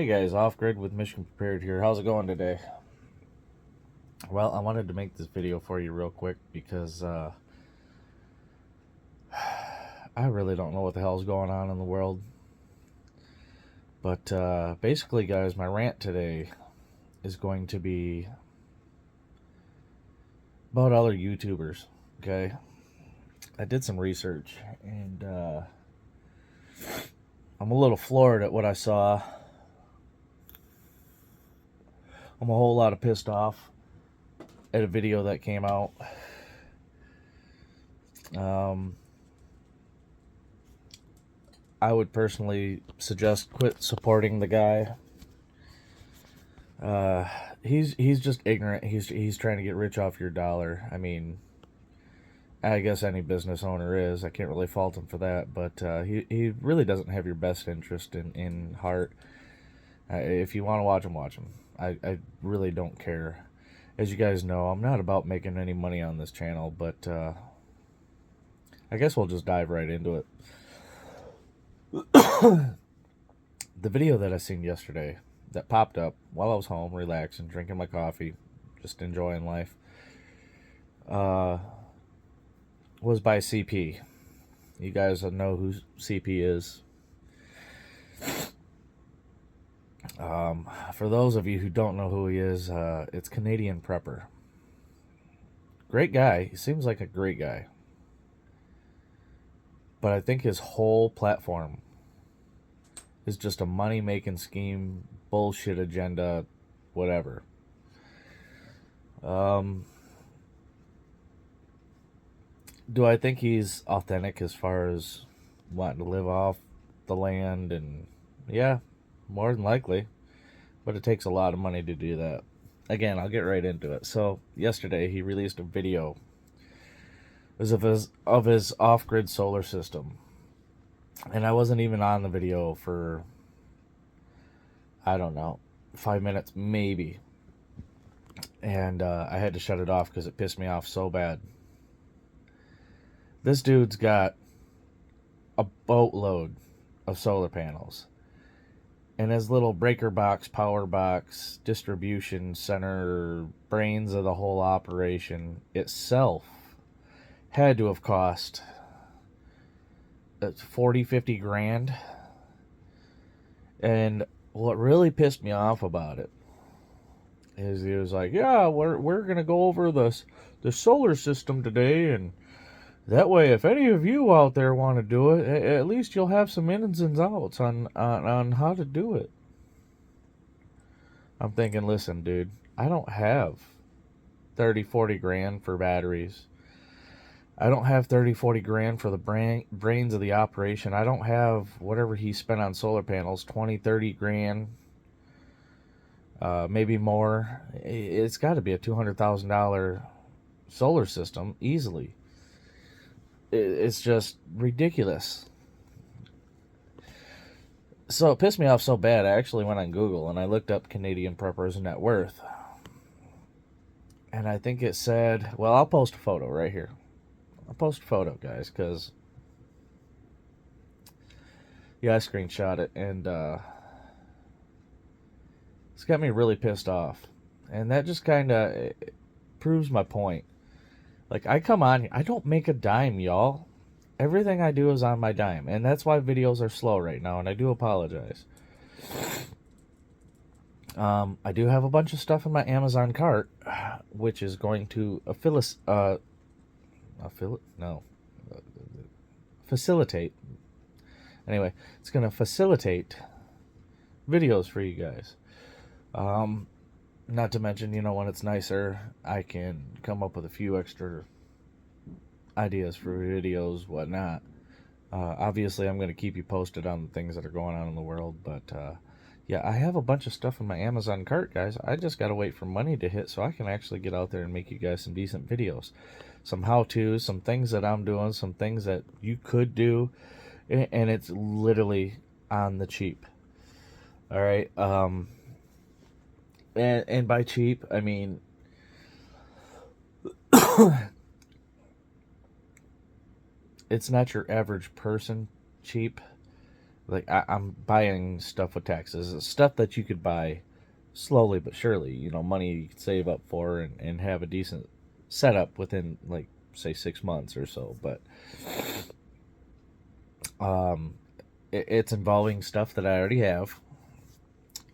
guys, Off Grid with Mission Prepared here. How's it going today? Well, I wanted to make this video for you real quick because I really don't know what the hell's going on in the world. But basically, guys, my rant today is going to be about other YouTubers, okay? I did some research, and I'm a little floored at what I saw. I'm a whole lot of pissed off at a video that came out. I would personally suggest quit supporting the guy. He's just ignorant. He's trying to get rich off your dollar. I mean, I guess any business owner is. I can't really fault him for that, but he really doesn't have your best interest in heart. If you want to watch him, watch him. I really don't care. As you guys know, I'm not about making any money on this channel, but I guess we'll just dive right into it. The video that I seen yesterday that popped up while I was home, relaxing, drinking my coffee, just enjoying life, was by CP. You guys know who CP is. For those of you who don't know who he is, it's Canadian Prepper. Great guy. He seems like a great guy. But I think his whole platform is just a money-making scheme, bullshit agenda, whatever. Do I think he's authentic as far as wanting to live off the land? And yeah, more than likely. But it takes a lot of money to do that. Again, I'll get right into it. So yesterday he released a video. It was of his off-grid solar system. And I wasn't even on the video for, I don't know, 5 minutes maybe. And I had to shut it off because it pissed me off so bad. This dude's got a boatload of solar panels. And his little breaker box, power box, distribution center, brains of the whole operation itself had to have cost 40, 50 grand. And what really pissed me off about it is he was like, yeah, we're going to go over the solar system today, and that way, if any of you out there want to do it, at least you'll have some ins and outs on how to do it. I'm thinking, listen, dude, I don't have 30, 40 grand for batteries. I don't have 30, 40 grand for the brains of the operation. I don't have whatever he spent on solar panels, 20, 30 grand, maybe more. It's got to be a $200,000 solar system, easily. It's just ridiculous. So it pissed me off so bad, I actually went on Google and I looked up Canadian Prepper's net worth. And I think it said, well, I'll post a photo right here. I'll post a photo, guys, because, yeah, I screenshot it, and it's got me really pissed off. And that just kind of proves my point. Like, I come on here, I don't make a dime, y'all. Everything I do is on my dime, and that's why videos are slow right now, and I do apologize. I do have a bunch of stuff in my Amazon cart, which is going to facilitate. Anyway, it's going to facilitate videos for you guys. Not to mention, you know, when it's nicer, I can come up with a few extra ideas for videos, whatnot. Obviously, I'm going to keep you posted on the things that are going on in the world, but yeah, I have a bunch of stuff in my Amazon cart, guys. I just got to wait for money to hit so I can actually get out there and make you guys some decent videos. Some how-tos, some things that I'm doing, some things that you could do, and it's literally on the cheap. All right, and by cheap, I mean it's not your average person cheap. Like, I'm buying stuff with taxes. It's stuff that you could buy slowly but surely. You know, money you could save up for and have a decent setup within, like, say 6 months or so. But um, it's involving stuff that I already have.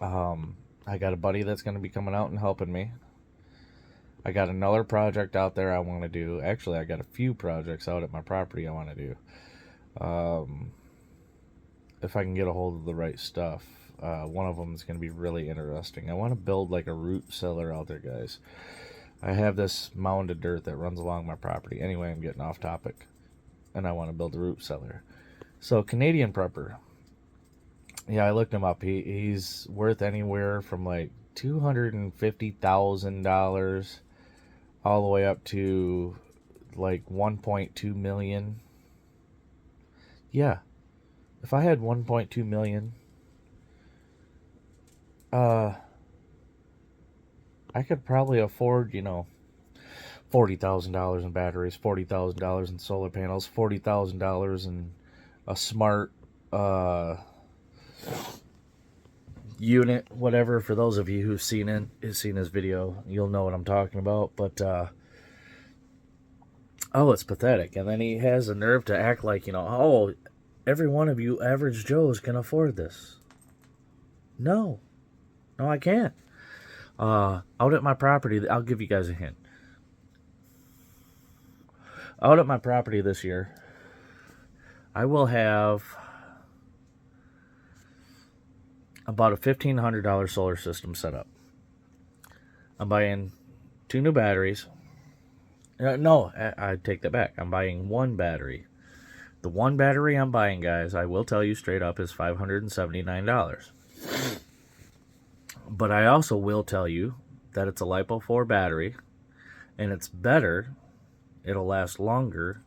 I got a buddy that's going to be coming out and helping me. I got another project out there I want to do. Actually, I got a few projects out at my property I want to do. If I can get a hold of the right stuff. One of them is going to be really interesting. I want to build like a root cellar out there, guys. I have this mound of dirt that runs along my property. Anyway, I'm getting off topic. And I want to build a root cellar. So, Canadian prepper. Yeah, I looked him up. He's worth anywhere from like $250,000 all the way up to like 1.2 million. Yeah. If I had 1.2 million, I could probably afford, $40,000 in batteries, $40,000 in solar panels, $40,000 in a smart unit, whatever. For those of you who've seen his video, you'll know what I'm talking about. But it's pathetic. And then he has the nerve to act like, every one of you average Joes can afford this. No, I can't. Out at my property, I'll give you guys a hint. Out at my property this year, I will have about a $1,500 solar system set up. I'm buying 2 new batteries. No, I take that back. I'm buying 1 battery. The 1 battery I'm buying, guys, I will tell you straight up, is $579. But I also will tell you that it's a LiPo 4 battery, and it's better, it'll last longer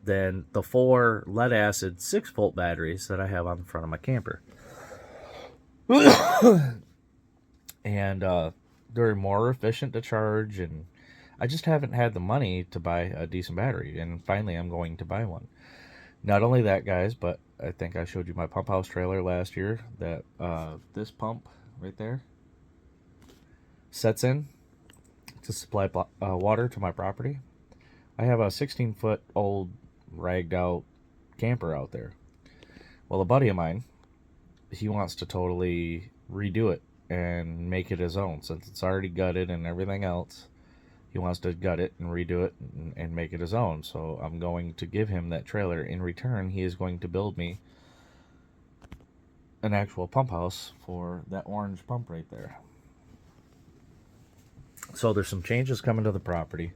than the 4 lead-acid 6-volt batteries that I have on the front of my camper. And they're more efficient to charge, and I just haven't had the money to buy a decent battery, and finally I'm going to buy one. Not only that, guys, but I think I showed you my pump house trailer last year, that this pump right there sets in to supply water to my property. I have a 16-foot old ragged out camper out there. Well, a buddy of mine, he wants to totally redo it and make it his own. Since it's already gutted and everything else, he wants to gut it and redo it and make it his own. So I'm going to give him that trailer. In return, he is going to build me an actual pump house for that orange pump right there. So there's some changes coming to the property.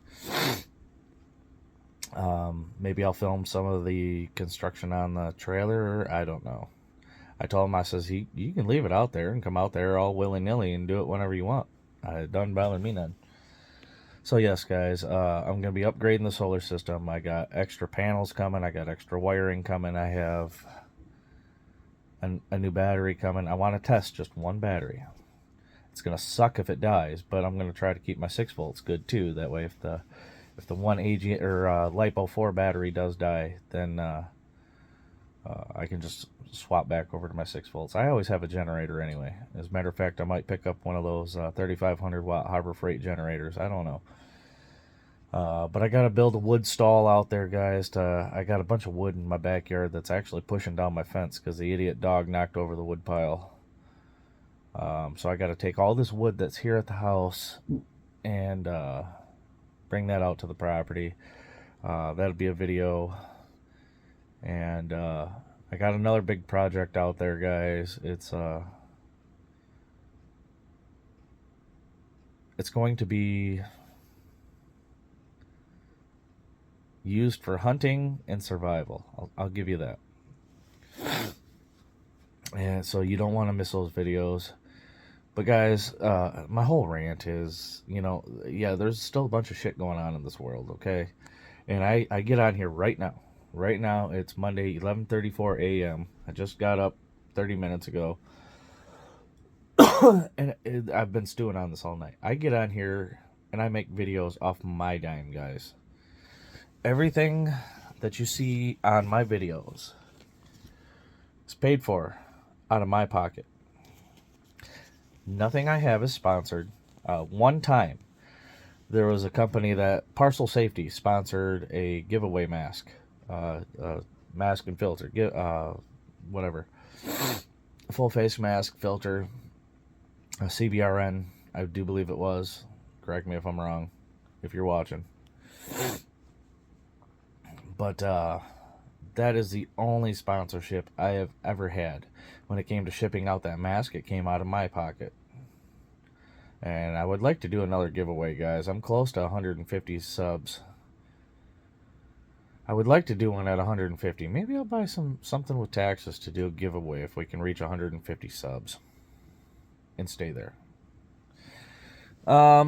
Maybe I'll film some of the construction on the trailer. I don't know. I told him, I says, you can leave it out there and come out there all willy-nilly and do it whenever you want. It doesn't bother me none. So yes, guys, I'm going to be upgrading the solar system. I got extra panels coming. I got extra wiring coming. I have a new battery coming. I want to test just 1 battery. It's going to suck if it dies, but I'm going to try to keep my 6 volts good too. That way, if the 1 LiPo 4 battery does die, then I can just swap back over to my 6 volts. I always have a generator anyway. As a matter of fact, I might pick up one of those 3,500 watt Harbor Freight generators. I don't know. But I got to build a wood stall out there, guys. I got a bunch of wood in my backyard that's actually pushing down my fence because the idiot dog knocked over the wood pile. So I got to take all this wood that's here at the house and bring that out to the property. That'll be a video. And I got another big project out there, guys. It's going to be used for hunting and survival. I'll give you that. And so you don't want to miss those videos. But guys, my whole rant is, yeah, there's still a bunch of shit going on in this world, okay? And I get on here right now. Right now, it's Monday, 11:34 a.m. I just got up 30 minutes ago. And I've been stewing on this all night. I get on here and I make videos off my dime, guys. Everything that you see on my videos It's paid for out of my pocket. Nothing I have is sponsored. One time, there was a company that Parcel Safety sponsored a giveaway mask, mask and filter, whatever, full face mask, filter, a CBRN. I do believe it was. Correct me if I'm wrong, if you're watching. But that is the only sponsorship I have ever had. When it came to shipping out that mask, it came out of my pocket. And I would like to do another giveaway, guys. I'm close to 150 subs. I would like to do one at 150. Maybe I'll buy something with taxes to do a giveaway if we can reach 150 subs. And stay there. I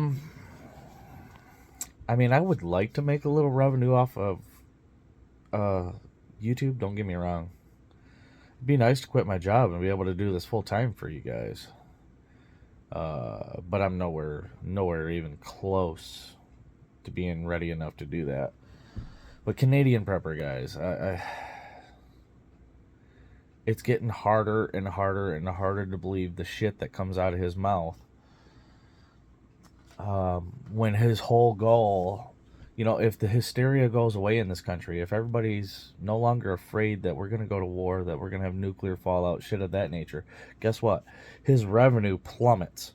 mean, I would like to make a little revenue off of YouTube. Don't get me wrong. It'd be nice to quit my job and be able to do this full time for you guys. But I'm nowhere even close to being ready enough to do that. But Canadian Prepper, guys, it's getting harder and harder and harder to believe the shit that comes out of his mouth. When his whole goal, if the hysteria goes away in this country, if everybody's no longer afraid that we're going to go to war, that we're going to have nuclear fallout, shit of that nature, guess what? His revenue plummets.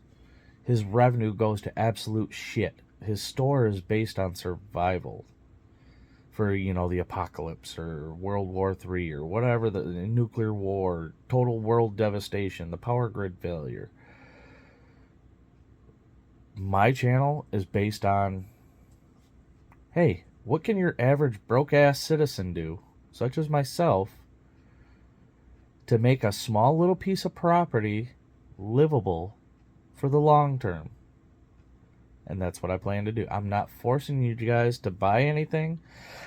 His revenue goes to absolute shit. His store is based on survival for, the apocalypse or World War III or whatever, the nuclear war, total world devastation, the power grid failure. My channel is based on, hey, what can your average broke-ass citizen do, such as myself, to make a small little piece of property livable for the long term? And that's what I plan to do. I'm not forcing you guys to buy anything.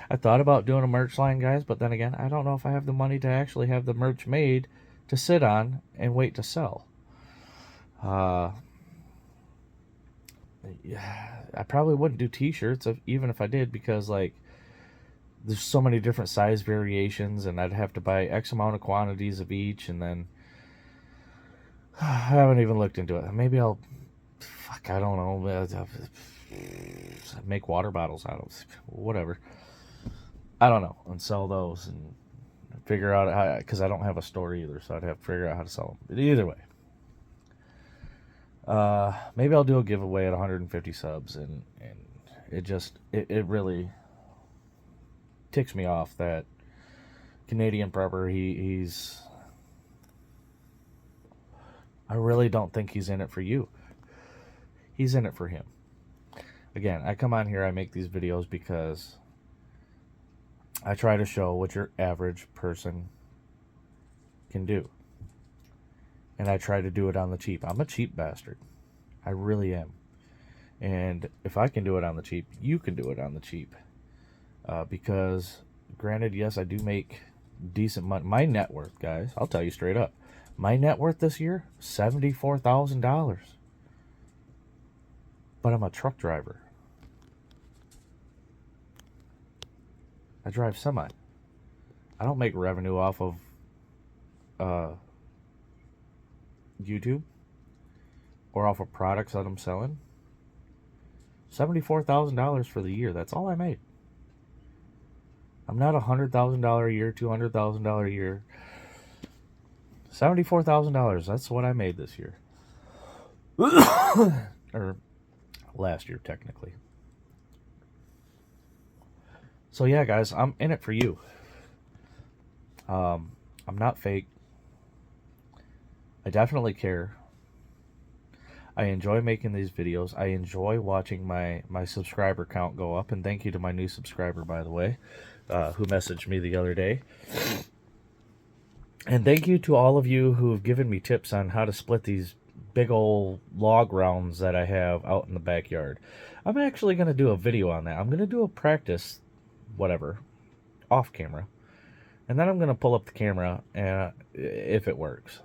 I thought about doing a merch line, guys, but then again, I don't know if I have the money to actually have the merch made to sit on and wait to sell. I probably wouldn't do t-shirts even if I did, because there's so many different size variations and I'd have to buy X amount of quantities of each, and then I haven't even looked into it. Maybe I don't know, make water bottles out of whatever. I don't know, and sell those and figure out how, because I don't have a store either, so I'd have to figure out how to sell them. But either way, maybe I'll do a giveaway at 150 subs, and it really ticks me off that Canadian Prepper, he's I really don't think he's in it for you. He's in it for him. Again, I come on here, I make these videos because I try to show what your average person can do. And I try to do it on the cheap. I'm a cheap bastard. I really am. And if I can do it on the cheap, you can do it on the cheap. Because, granted, yes, I do make decent money. My net worth, guys, I'll tell you straight up. My net worth this year, $74,000. But I'm a truck driver. I drive semi. I don't make revenue off of YouTube or off of products that I'm selling. $74,000 for the year. That's all I made. I'm not $100,000 a year, $200,000 a year. $74,000. That's what I made this year. Or last year, technically. So yeah, guys, I'm in it for you. I'm not fake. I definitely care. I enjoy making these videos. I enjoy watching my subscriber count go up. And thank you to my new subscriber, by the way, who messaged me the other day. And thank you to all of you who have given me tips on how to split these big old log rounds that I have out in the backyard. I'm actually going to do a video on that. I'm going to do a practice, whatever, off camera. And then I'm going to pull up the camera if it works.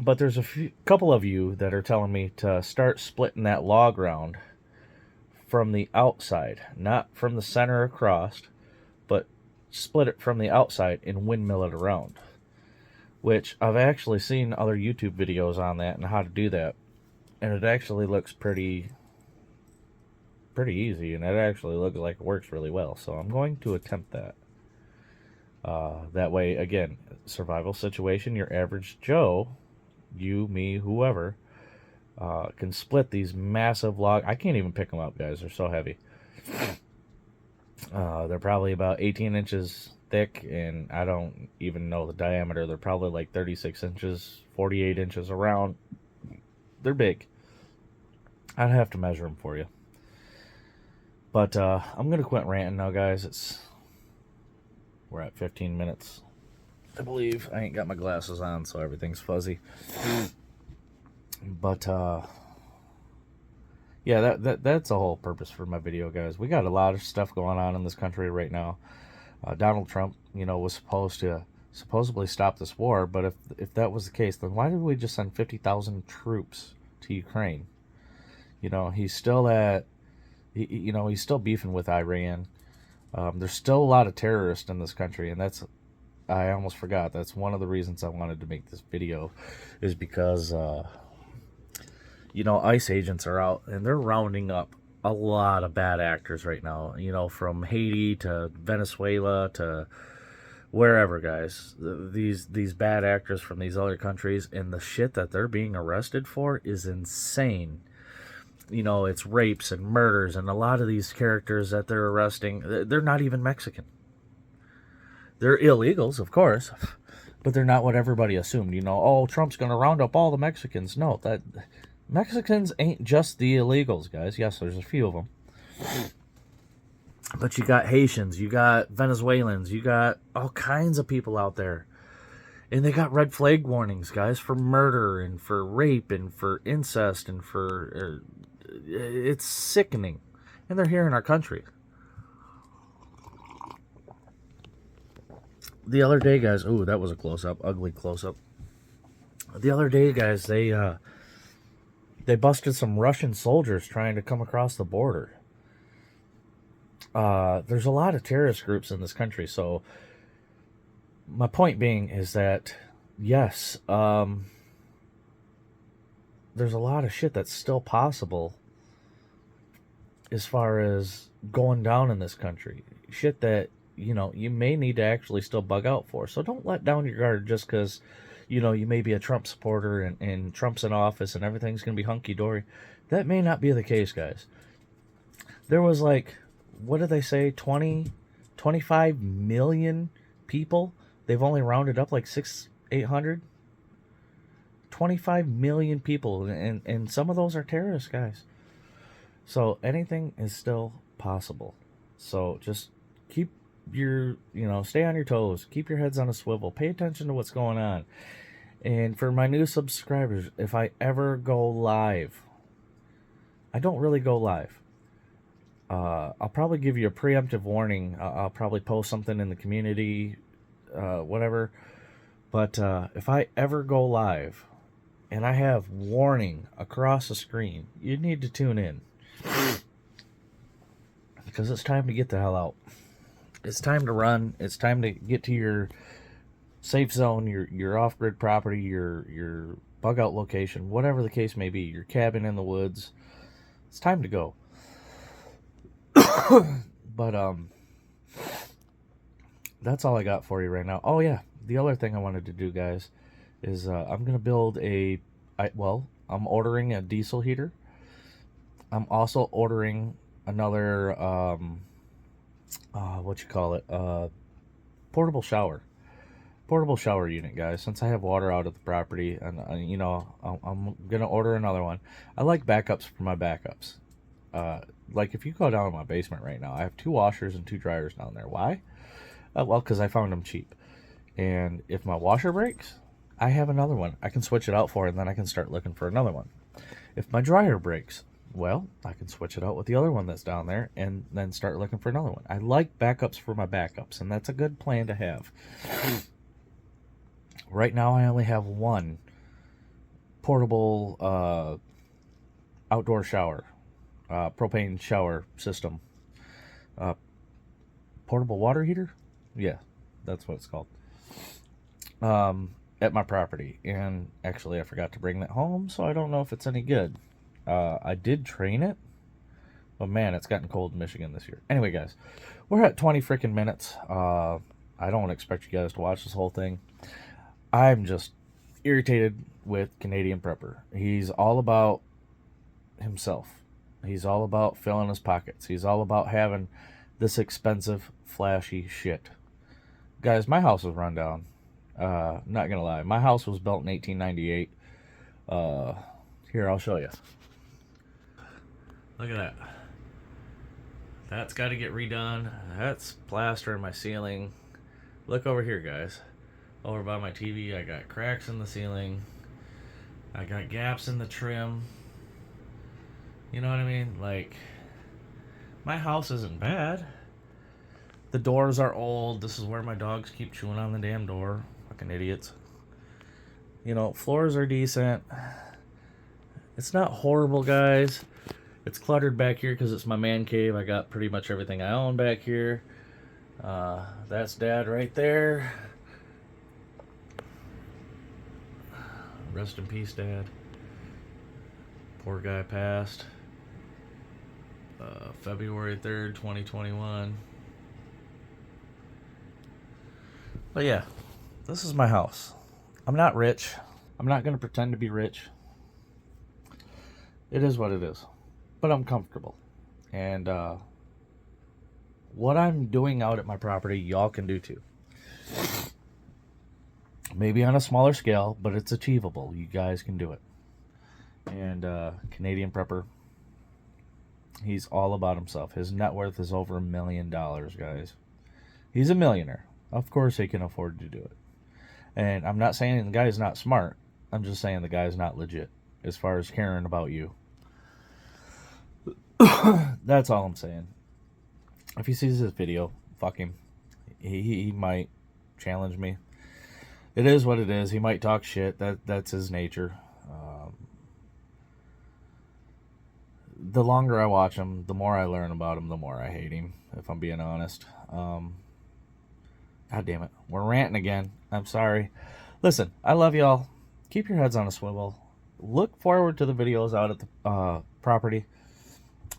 But there's a couple of you that are telling me to start splitting that log round from the outside, not from the center across, but split it from the outside and windmill it around. which I've actually seen other YouTube videos on that and how to do that, and it actually looks pretty easy, and it actually looks like it works really well. So I'm going to attempt that. That way, again, survival situation, your average Joe, you, me, whoever, can split these massive log. I can't even pick them up, guys. They're so heavy. They're probably about 18 inches thick, and I don't even know the diameter. They're probably like 36 inches, 48 inches around. They're big. I'd have to measure them for you. But I'm going to quit ranting now, guys. We're at 15 minutes, I believe. I ain't got my glasses on, so everything's fuzzy. But yeah, that's the whole purpose for my video, guys. We got a lot of stuff going on in this country right now. Donald Trump, was supposedly stop this war, but if that was the case, then why did we just send 50,000 troops to Ukraine? He's still he's still beefing with Iran. There's still a lot of terrorists in this country, and I almost forgot. That's one of the reasons I wanted to make this video, is because, ICE agents are out, and they're rounding up a lot of bad actors right now, from Haiti to Venezuela to wherever, guys. These bad actors from these other countries, and the shit that they're being arrested for is insane. It's rapes and murders, and a lot of these characters that they're arresting, they're not even Mexican. They're illegals, of course, but they're not what everybody assumed. Oh, Trump's going to round up all the Mexicans. No, Mexicans ain't just the illegals, guys. Yes, there's a few of them. But you got Haitians, you got Venezuelans, you got all kinds of people out there. And they got red flag warnings, guys, for murder and for rape and for incest and for... it's sickening. And they're here in our country. The other day, guys... Ooh, that was a close-up. Ugly close-up. The other day, guys, they busted some Russian soldiers trying to come across the border. There's a lot of terrorist groups in this country, so... My point being is that, yes, there's a lot of shit that's still possible as far as going down in this country. Shit that, you may need to actually still bug out for. So don't let down your guard just because, you may be a Trump supporter and Trump's in office and everything's going to be hunky-dory. That may not be the case, guys. There was what did they say, 25 million people? They've only rounded up 800. 25 million people, and some of those are terrorists, guys. So anything is still possible. So just keep stay on your toes. Keep your heads on a swivel. Pay attention to what's going on. And for my new subscribers, if I ever go live, I don't really go live. I'll probably give you a preemptive warning. I'll probably post something in the community, whatever. But if I ever go live and I have warning across the screen, you need to tune in. Because it's time to get the hell out. It's time to run. It's time to get to your safe zone, your off-grid property, your bug-out location, whatever the case may be, your cabin in the woods. It's time to go. But, that's all I got for you right now. Oh, yeah. The other thing I wanted to do, guys, is I'm going to build I'm ordering a diesel heater. I'm also ordering another, portable shower. Portable shower unit, guys, since I have water out at the property, and, I'm going to order another one. I like backups for my backups. If you go down in my basement right now, I have 2 washers and 2 dryers down there. Why? Well, because I found them cheap. And if my washer breaks, I have another one. I can switch it out for, and then I can start looking for another one. If my dryer breaks, well, I can switch it out with the other one that's down there and then start looking for another one. I like backups for my backups, and that's a good plan to have. Right now, I only have one portable outdoor shower, propane shower system. Portable water heater? Yeah, that's what it's called. at my property. And actually, I forgot to bring that home, so I don't know if it's any good. I did train it, but man, it's gotten cold in Michigan this year. Anyway, guys, we're at 20 freaking minutes. I don't expect you guys to watch this whole thing. I'm just irritated with Canadian Prepper. He's all about himself. He's all about filling his pockets. He's all about having this expensive, flashy shit. Guys, my house was run down. Not gonna lie, my house was built in 1898. Here, I'll show you. Look at that. That's got to get redone. That's plaster in my ceiling. Look over here, guys. Over by my TV, I got cracks in the ceiling. I got gaps in the trim. You know what I mean? Like, my house isn't bad. The doors are old. This is where my dogs keep chewing on the damn door. Fucking idiots. You know, floors are decent. It's not horrible, guys. It's cluttered back here because it's my man cave. I got pretty much everything I own back here. That's Dad right there. Rest in peace, Dad. Poor guy passed. February 3rd, 2021. But yeah, this is my house. I'm not rich. I'm not going to pretend to be rich. It is what it is. But I'm comfortable. And what I'm doing out at my property, y'all can do too. Maybe on a smaller scale, but it's achievable. You guys can do it. And Canadian Prepper, he's all about himself. His net worth is over $1 million, guys. He's a millionaire. Of course he can afford to do it. And I'm not saying the guy's not smart. I'm just saying the guy's not legit as far as caring about you. That's all I'm saying. If he sees this video, fuck him. He might challenge me. It is what it is. He might talk shit. That's his nature. The longer I watch him, the more I learn about him, the more I hate him, if I'm being honest. God damn it. We're ranting again. I'm sorry. Listen, I love y'all. Keep your heads on a swivel. Look forward to the videos out at the property.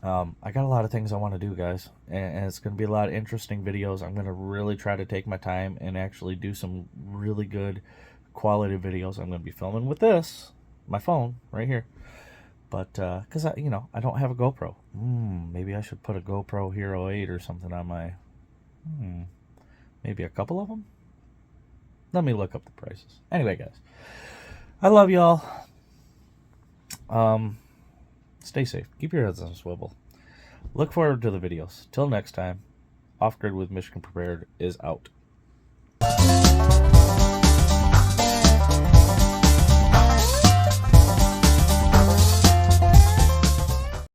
I got a lot of things I want to do, guys. And it's going to be a lot of interesting videos. I'm going to really try to take my time and actually do some really good quality videos. I'm going to be filming with this, my phone, right here. But, because, I don't have a GoPro. Maybe I should put a GoPro Hero 8 or something on my... Maybe a couple of them? Let me look up the prices. Anyway, guys. I love y'all. Stay safe. Keep your heads on a swivel. Look forward to the videos. Till next time, Off Grid with Michigan Prepared is out.